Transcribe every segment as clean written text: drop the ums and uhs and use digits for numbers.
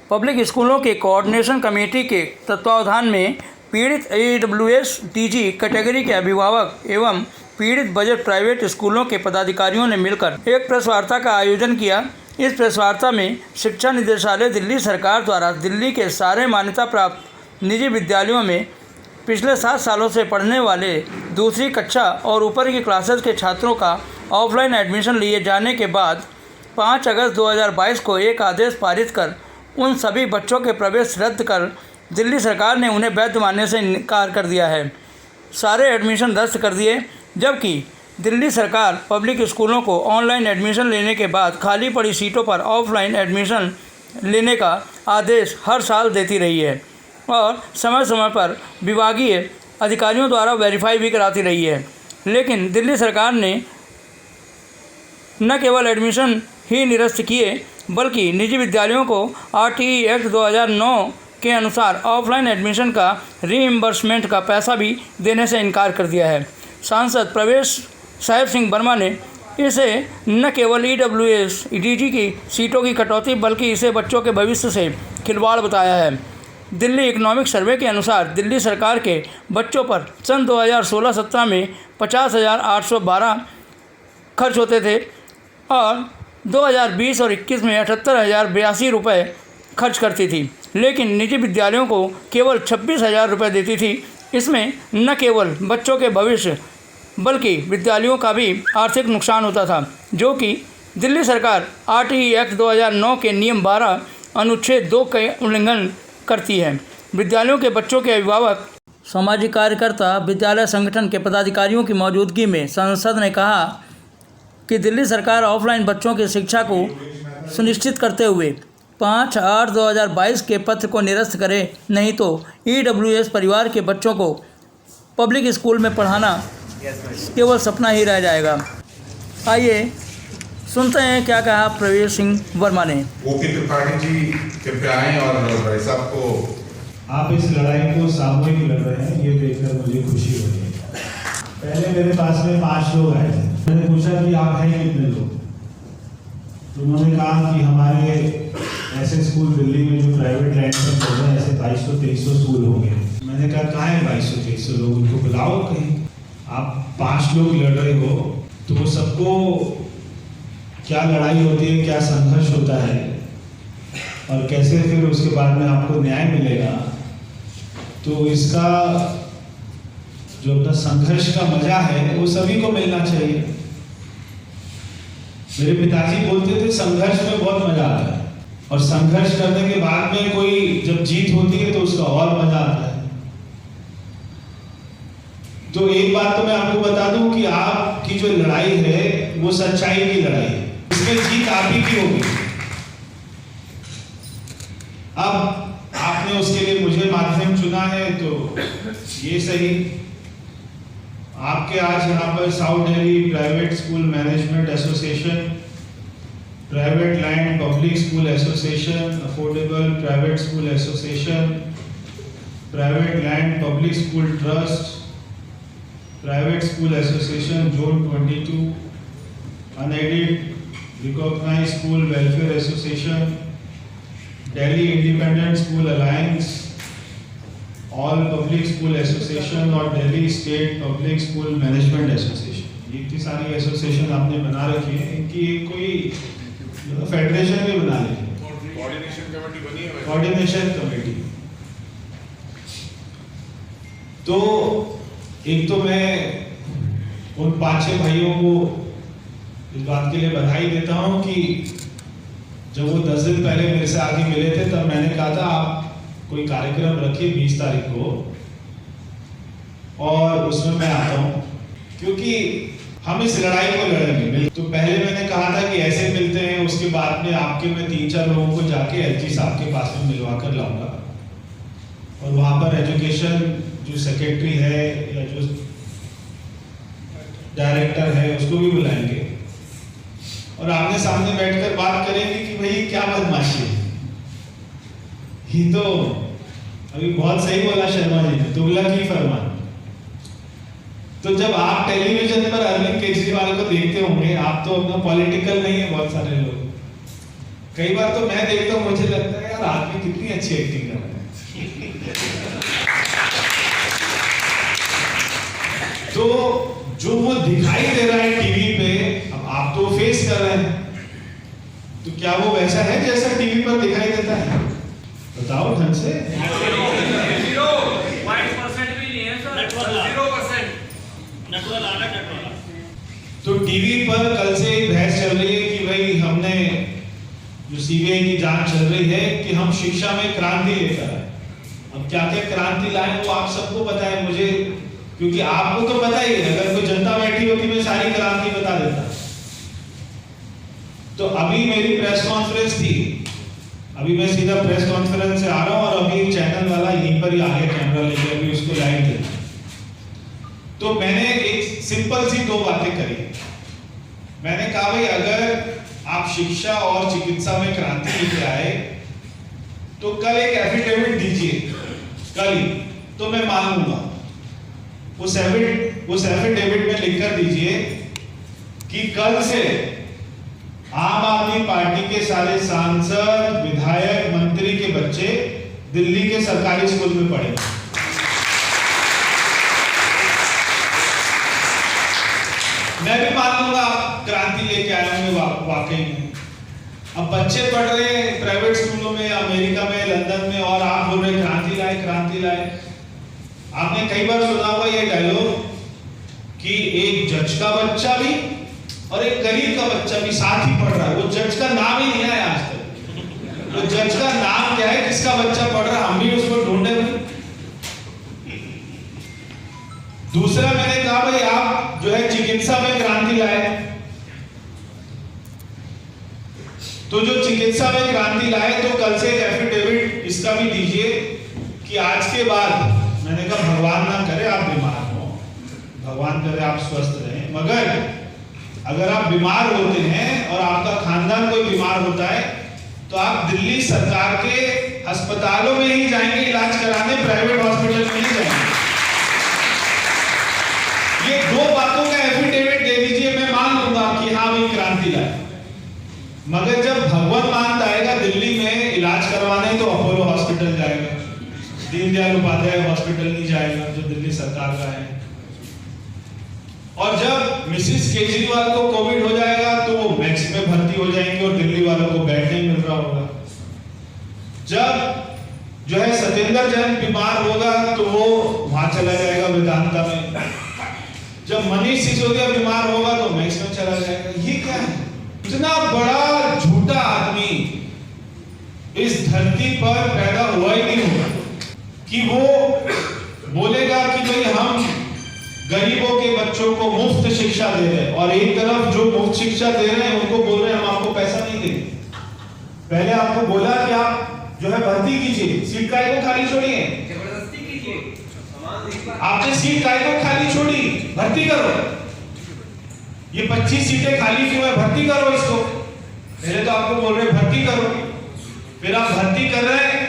Public स्कूलों के coordination committee के तत्वावधान में पीड़ित AWS DG कैटेगरी के अभिभावक एवं पीड़ित बजट प्राइवेट स्कूलों के पदाधिकारियों ने मिलकर एक प्रेस वार्ता का आयोजन किया। इस प्रेस वार्ता में शिक्षा निदेशालय दिल्ली सरकार द्वारा दिल्ली के सारे मान्यता प्राप्त निजी विद्यालयों में पिछले 7 सालों से पढ़ने वाले दूसरी कक्षा और ऊपर की क्लासेस के छात्रों का ऑफलाइन एडमिशन लिए जाने के बाद 5 अगस्त 2022 को एक आदेश पारित कर उन सभी बच्चों के प्रवेश रद्द कर दिल्ली सरकार ने उन्हें वैध मानने से इनकार कर दिया है। सारे एडमिशन रद्द कर दिए, जबकि दिल्ली सरकार पब्लिक स्कूलों को ऑनलाइन एडमिशन लेने के बाद खाली पड़ी सीटों पर ऑफलाइन एडमिशन लेने का आदेश हर साल देती रही है और समय समय पर विभागीय अधिकारियों द्वारा वेरीफाई भी कराती रही है। लेकिन दिल्ली सरकार ने न केवल एडमिशन ही निरस्त किए बल्कि निजी विद्यालयों को RTE एक्ट 2009 के अनुसार ऑफलाइन एडमिशन का रीइंबर्समेंट का पैसा भी देने से इनकार कर दिया है। सांसद प्रवेश साहिब सिंह वर्मा ने इसे न केवल EWS DG की सीटों की कटौती बल्कि इसे बच्चों के भविष्य से खिलवाड़ बताया है। दिल्ली इकोनॉमिक सर्वे के अनुसार दिल्ली सरकार के बच्चों पर सन 2016-17 में 50,812 खर्च होते थे और 2020 और 21 में 78,082 रुपये खर्च करती थी, लेकिन निजी विद्यालयों को केवल 26,000 रुपये देती थी। इसमें न केवल बच्चों के भविष्य बल्कि विद्यालयों का भी आर्थिक नुकसान होता था, जो कि दिल्ली सरकार RTE एक्ट 2009 के नियम 12 अनुच्छेद 2 के उल्लंघन करती है। विद्यालयों के बच्चों के अभिभावक, सामाजिक कार्यकर्ता, विद्यालय संगठन के पदाधिकारियों की मौजूदगी में सांसद ने कहा कि दिल्ली सरकार ऑफलाइन बच्चों की शिक्षा को सुनिश्चित करते हुए 5/8/2022 के पत्र को निरस्त करे, नहीं तो EWS परिवार के बच्चों को पब्लिक स्कूल में पढ़ाना केवल सपना ही रह जाएगा। आइए सुनते हैं क्या कहा प्रवेश सिंह वर्मा ने। ओपी त्रिपाठी जी कृपया आएं और भाई साहब को। आप इस लड़ाई को सामूहिक लड़ रहे हैं, ये देखकर मुझे खुशी हो रही है। पहले मेरे पास में 5 लोग आए थे। मैंने पूछा कि आप हैं कितने लोग, तो उन्होंने कहा कि हमारे ऐसे स्कूल दिल्ली में जो प्राइवेट लैंड पर पढ़ रहे हैं ऐसे 2200-2300 स्कूल होंगे। मैंने कहा कहाँ है 2200-2300 लोग, उनको बुलाओ कहीं। आप 5 लोग लड़ रहे हो तो सबको क्या लड़ाई होती है, क्या संघर्ष होता है और कैसे फिर उसके बाद में आपको न्याय मिलेगा, तो इसका जो अपना संघर्ष का मजा है वो सभी को मिलना चाहिए। मेरे पिताजी बोलते थे संघर्ष में बहुत मजा आता है और संघर्ष करने के बाद में कोई जब जीत होती है तो उसका और मजा आता है। तो एक बात तो मैं आपको बता दूं कि आपकी जो लड़ाई है वो सच्चाई की लड़ाई है, इसमें जीत आप ही की होगी। अब आपने उसके लिए मुझे माध्यम चुना है तो ये सही। आपके आज यहाँ पर south Delhi private school management association, private land public school association, affordable private school association, private land public school trust, private school association zone 22, unaided recognised school welfare association, Delhi independent school alliance, all public school association और Delhi state public school management association. ये इतनी सारी association आपने बना रखी है, इनकी कोई फेडरेशन भी बना ली, कोऑर्डिनेशन कमेटी बनी है, कोऑर्डिनेशन कमेटी। तो एक तो मैं उन 5-6 भाइयों को इस बात के लिए बधाई देता हूं कि जब वो 10 दिन पहले मेरे से आगे मिले थे तब मैंने कहा था आप कोई कार्यक्रम रखिए 20 तारीख को और उसमें मैं आता हूं, क्योंकि हम इस लड़ाई को लड़ेंगे। तो पहले मैंने कहा था कि ऐसे मिलते हैं, उसके बाद में आपके मैं 3-4 लोगों को जाके LG साहब के पास में मिलवा कर लाऊंगा और वहां पर एजुकेशन जो सेक्रेटरी है या जो डायरेक्टर है उसको भी बुलाएंगे और आमने सामने बैठकर बात करेंगे कि भाई क्या बदमाशी है। ये तो अभी बहुत सही बोला शर्मा जी ने, तुगलक ही फरमान। तो जब आप टेलीविजन पर अरविंद आप तो अपना पॉलिटिकल नहीं है, बहुत सारे लोग। कई बार तो मैं देखता हूँ, मुझे लगता है यार आदमी कितनी अच्छी एक्टिंग कर रहा है। तो जो वो दिखाई दे रहा है टीवी पे, अब आप तो फेस कर रहे हैं, तो क्या वो वैसा है जैसा टीवी पर दिखाई देता है? बताओ ढंग से। तो टीवी पर कल से एक बहस चल रही है कि भाई हमने जो सीबीआई की जांच चल रही है कि हम शिक्षा में क्रांति लेकर आए। अब क्या क्या क्रांति लाए वो आप सबको पता है, मुझे क्योंकि आपको तो पता ही है। अगर कोई जनता बैठी होती मैं सारी क्रांति बता देता। तो अभी मेरी प्रेस कॉन्फ्रेंस थी, अभी मैं सीधा प्रेस कॉन्फ्रेंस से आ रहा हूं और अभी चैनल वाला यहीं पर ही आ गया कैमरा लेके, अभी उसको लाइव दे। तो मैंने एक सिंपल सी दो बातें करी। मैंने कहा भाई अगर आप शिक्षा और चिकित्सा में क्रांति लेके आए तो कल एक एफिडेविट दीजिए, कल ही, तो मैं मान लूंगा। उस एफिडेविट में लिखकर दीजिए कि कल से आम आदमी पार्टी के सारे सांसद, विधायक, मंत्री के बच्चे दिल्ली के सरकारी स्कूल में पढ़ेंगे। मैं भी मान लूंगा आप क्रांति लेके आए होंगे वाकई में। अब बच्चे पढ़ रहे हैं प्राइवेट स्कूलों में, अमेरिका में, लंदन में, और आप बोल रहे क्रांति लाए, क्रांति लाए। आपने कई बार सुना होगा ये डायलॉग कि एक जज का बच्चा भी और एक गरीब का बच्चा भी साथ ही पढ़ रहा है। वो जज का नाम ही नहीं आया आज तक। तो जज का नाम क्या है, किसका बच्चा पढ़ रहा है, हम भी उसको ढूंढे। दूसरा मैंने कहा भाई आप जो है चिकित्सा में क्रांति लाए, तो जो चिकित्सा में क्रांति लाए तो कल से एक एफिडेविट इसका भी दीजिए कि आज के बाद, मैंने कहा भगवान ना करे आप बीमार हो, भगवान करे आप स्वस्थ रहें, मगर अगर आप बीमार होते हैं और आपका खानदान कोई बीमार होता है तो आप दिल्ली सरकार के अस्पतालों में ही जाएंगे इलाज कराने, प्राइवेट हॉस्पिटल में नहीं जाएंगे। ये दो बातों का एफिडेविट दे दीजिए, मैं मान लूंगा कि हाँ भाई क्रांति लाए। मगर जब भगवान मान आएगा दिल्ली में इलाज करवाने तो अपोलो हॉस्पिटल जाएगा, दीनदयाल उपाध्याय हॉस्पिटल नहीं जाएगा जो दिल्ली सरकार का है। और जब मिसिस केजरीवाल को कोविड हो जाएगा तो वो मैक्स में भर्ती हो जाएंगे और दिल्ली वालों को बेड नहीं मिल रहा होगा। जब जो है सत्येंद्र जैन बीमार होगा तो वो वहां चला जाएगा वेदांता में। जब मनीष सिसोदिया बीमार होगा तो मैक्स में चला जाएगा। ये क्या है? इतना बड़ा झूठा आदमी इस धरती पर पैदा हुआ ही नहीं होगा कि वो बोलेगा कि भाई हम गरीबों के बच्चों को मुफ्त शिक्षा दे रहे हैं, और एक तरफ जो मुफ्त शिक्षा दे रहे हैं उनको बोल रहे हैं हम आपको पैसा नहीं देंगे। पहले आपको बोला कि आप जो है भर्ती कीजिए, सीट काय को खाली छोड़िए, जबरदस्ती कीजिए। आपने सीट काय को खाली छोड़ी, भर्ती करो। ये 25 सीटें खाली क्यों है, भर्ती करो इसको। पहले तो आपको बोल रहे भर्ती करो, फिर आप भर्ती कर रहे हैं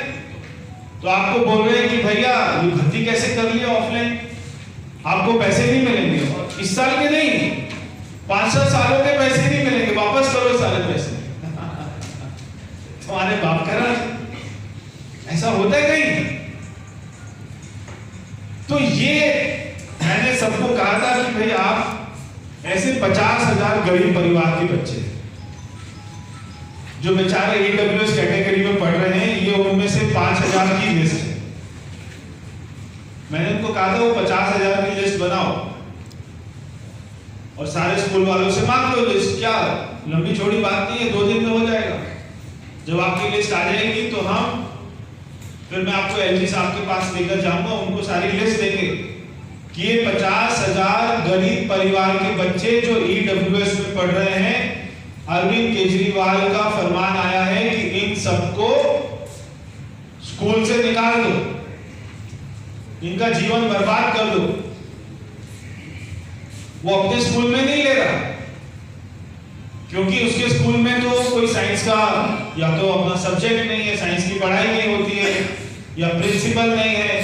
तो आपको बोल रहे हैं कि भैया ये भर्ती कैसे कर लिया ऑफलाइन, आपको पैसे नहीं मिलेंगे। इस साल के नहीं, 5-6 सालों के पैसे नहीं मिलेंगे, वापस करो सारे पैसे। तुम्हारे बाप का राज। ऐसा होता है कहीं? तो ये मैंने सबको कहा था कि भाई आप ऐसे 50,000 गरीब परिवार के बच्चे जो बेचारे AWS कैटेगरी में पढ़ रहे हैं, ये उनमें से 5,000 की लिस्ट है। मैंने उनको कहा था वो 50,000 की लिस्ट बनाओ और सारे स्कूल वालों से मांग लो लिस्ट। क्या लंबी चौड़ी बात नहीं है, 2 दिन में हो जाएगा। जब आपकी लिस्ट आ जाएगी तो फिर मैं आपको LG साहब के पास लेकर जाऊंगा, उनको सारी लिस्ट देंगे कि ये 50,000 गरीब परिवार के बच्चे जो EWS में पढ़ रहे हैं, अरविंद केजरीवाल का फरमान आया है कि इन सबको स्कूल से निकाल दो, इनका जीवन बर्बाद कर दो। वो अपने स्कूल में नहीं ले रहा क्योंकि उसके स्कूल में तो कोई साइंस का या तो अपना सब्जेक्ट नहीं है, साइंस की पढ़ाई नहीं होती है, या प्रिंसिपल नहीं है,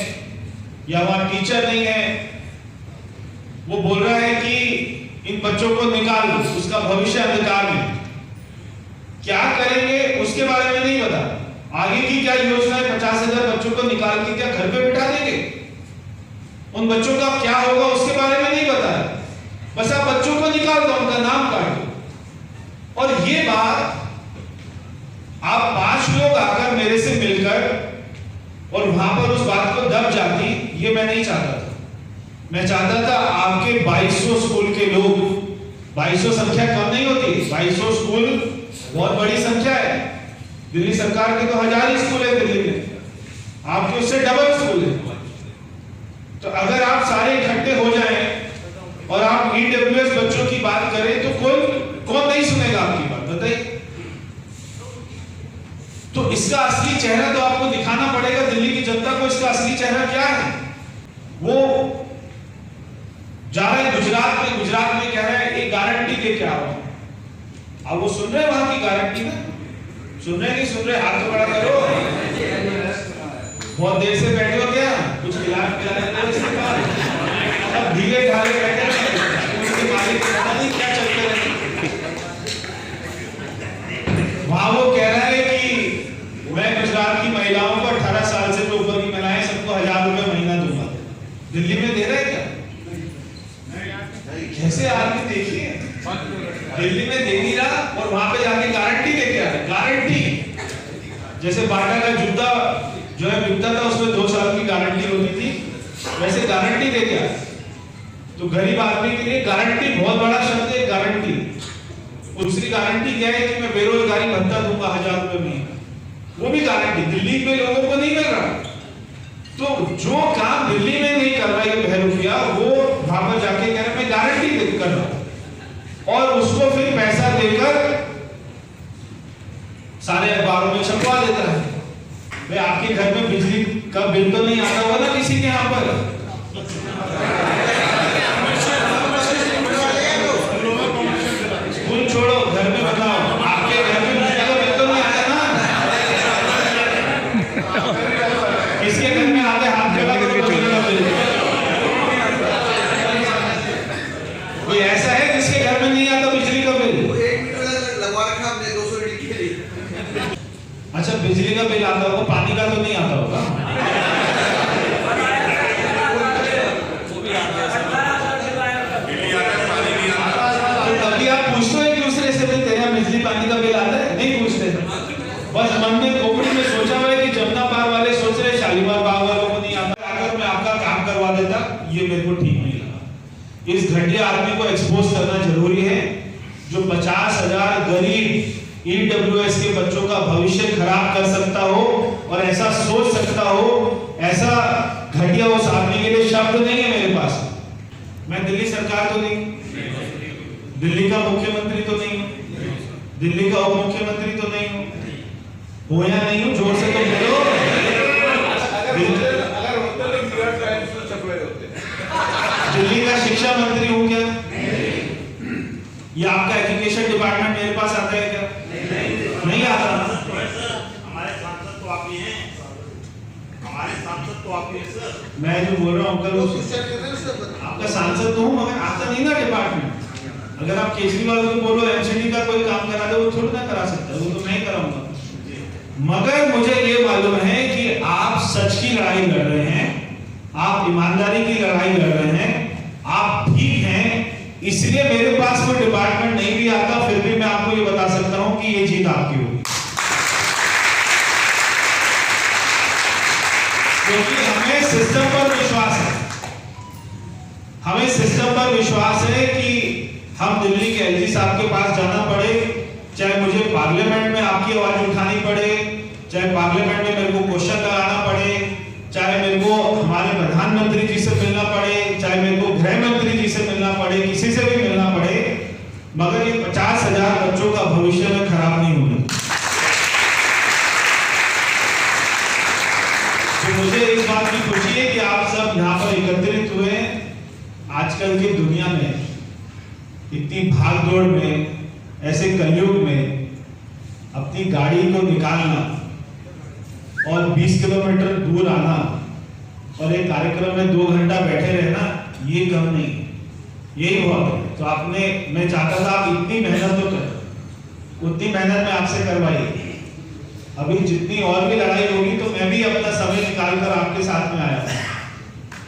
या वहां टीचर नहीं है। वो बोल रहा है कि इन बच्चों को निकाल दो, उसका भविष्य अंधकार में। क्या करेंगे उसके बारे में नहीं पता। आगे की क्या योजना है? 50,000 बच्चों को निकाल के क्या घर पे बिठा देंगे? उन बच्चों का क्या होगा उसके बारे में नहीं पता है। बस आप बच्चों को निकाल दो, उनका नाम काट दो। और ये बात आप 5 लोग आकर मेरे से मिलकर और वहां पर उस बात को दब जाती, ये मैं नहीं चाहता था। मैं चाहता था आपके 2200 स्कूल के लोग, 2200 संख्या कम नहीं होती, 2200 स्कूल बहुत बड़ी संख्या है। दिल्ली सरकार के तो 1000 स्कूल है दिल्ली में, आपके उससे डबल स्कूल है। तो अगर आप सारे इकट्ठे हो जाएं और आप ईडब्ल्यूएस बच्चों की बात करें तो कौन नहीं सुनेगा आपकी बात, बताइए। तो इसका असली चेहरा तो आपको दिखाना पड़ेगा दिल्ली की जनता को। इसका असली चेहरा क्या है? वो जा रहे हैं गुजरात में कह रहे हैं एक गारंटी दे के आओ। अब वो सुन रहे वहां की गारंटी ना? सुन रहे नहीं सुन रहे? हाथ तो बड़ा करो। बहुत देर से बैठे हो क्या? कुछ खिलाने दो इसके बाद। अब धीरे ढाले बैठे उसके मालिक पता नहीं क्या चलते रहे। वहां वो कह रहा है कि मैं गुजरात की महिलाओं को 18 साल से जो ऊपर की महिलाएं सबको 1000 रुपए महीना दूंगा। दिल्ली में दे रहे क्या? कैसे आदमी देखिए, दिल्ली में दे नहीं रहा और वहां पे जाके गारंटी लेके आ रहा। गारंटी जैसे बाटा का जूता जो है बिकता था उसमें 2 साल की गारंटी होती थी, वैसे गारंटी लेके आ। तो गरीब आदमी के लिए गारंटी बहुत बड़ा शब्द है। गारंटी, दूसरी गारंटी क्या है कि मैं बेरोजगारी भत्ता दूंगा 1000 रुपए महीना, वो भी गारंटी दिल्ली में लोगों को नहीं मिल रहा। तो जो काम दिल्ली में नहीं कर रहा है बहरूपिया, वो वहां पर जाके कह रहा है मैं गारंटी कर रहा हूं और उसको फिर पैसा देकर सारे अखबारों में छपवा देता है। भाई आपके घर में बिजली का बिल तो नहीं आता होगा ना किसी के यहाँ पर? स्कूल छोड़ो, घर में बताओ, आपके घर में बिजली का बिल तो नहीं आता ना? किसके घर में आते? हाथ खड़ा करो बिजली का बिल। कोई ऐसा है जिसके घर में नहीं आता बिजली का बिल? लगवा रखा हमने 200 यूनिट के लिए। अच्छा, बिजली का बिल आता होगा, पानी का तो नहीं आता होगा? तो कभी आप पूछते हो एक दूसरे से तेरा बिजली पानी का बिल आता है? नहीं पूछते। बस मन में खोपड़ी में सोचा हुआ है कि जमुना पार वाले सोच रहे शालीमार बाग वालों को नहीं आता, अगर मैं आपका काम करवा देता, ये मेरे को ठीक नहीं लगा। इस घटिया आदमी को एक्सपोज करना जरूरी है जो 50,000 गरीब ईडब्ल्यूएस के बच्चों का भविष्य खराब कर सकता हो और ऐसा सोच सकता हो। ऐसा घटिया उस आदमी के लिए शब्द नहीं है मेरे पास। मैं दिल्ली सरकार तो नहीं, दिल्ली का मुख्यमंत्री तो नहीं हूं, दिल्ली का उप मुख्यमंत्री तो नहीं हूं, हो या नहीं हूं, जोर से तो बोलो। दिल्ली का शिक्षा मंत्री हूं क्या? या आपका एजुकेशन डिपार्टमेंट मेरे पास आता है क्या? नहीं आता। हमारे सांसद तो आप ही हैं, हमारे सांसद तो आप ही हैं सर। मैं जो बोल रहा हूँ आपका सांसद तो हूँ मगर आता नहीं ना डिपार्टमेंट। अगर आप केजरीवाल को बोलो एमसीडी का कोई काम करा दो, वो थोड़ी ना करा सकता, वो तो मैं कराऊंगा। मगर मुझे ये मालूम है कि आप सच की लड़ाई लड़ रहे हैं, आप ईमानदारी की लड़ाई लड़ रहे हैं, आप ठीक हैं। इसलिए मेरे पास कोई डिपार्टमेंट नहीं भी आता, फिर भी मैं आपको ये बता सकता हूं कि ये जीत आपकी होगी, क्योंकि हमें सिस्टम पर विश्वास है। हमें सिस्टम पर विश्वास है कि हम दिल्ली के एलजी साहब के पास जाना पड़े, चाहे मुझे पार्लियामेंट में आपकी आवाज उठानी पड़े, चाहे पार्लियामेंट में मेरे को क्वेश्चन लगाना पड़े, चाहे मेरे को हमारे प्रधानमंत्री जी से मिलना पड़े, चाहे मेरे को गृह मंत्री जी से मिलना पड़े, किसी से भी मिलना पड़े, मगर ये 50,000 बच्चों का भविष्य में खराब नहीं होगा। तो मुझे इस बात की खुशी है कि आप सब यहाँ पर एकत्रित हुए। आजकल की दुनिया में इतनी भाग दौड़ में, ऐसे कलयुग में अपनी गाड़ी को निकालना और 20 किलोमीटर दूर आना और एक कार्यक्रम में 2 घंटा बैठे रहना, ये कम नहीं, यही बहुत है। तो मैं चाहता था आप इतनी मेहनत तो करें, उतनी मेहनत मैं आपसे करवाई। अभी जितनी और भी लड़ाई होगी तो मैं भी अपना समय निकाल कर आपके साथ में आया हूं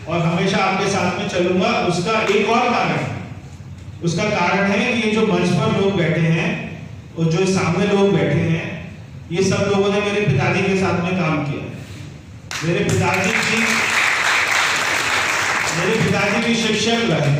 और हमेशा आपके साथ में चलूंगा। उसका एक और कारण है, उसका कारण है कि ये जो मंच पर लोग बैठे हैं और जो सामने लोग बैठे हैं, ये सब लोगों ने मेरे पिताजी के साथ में काम किया है। मेरे पिताजी भी शिक्षक रहे।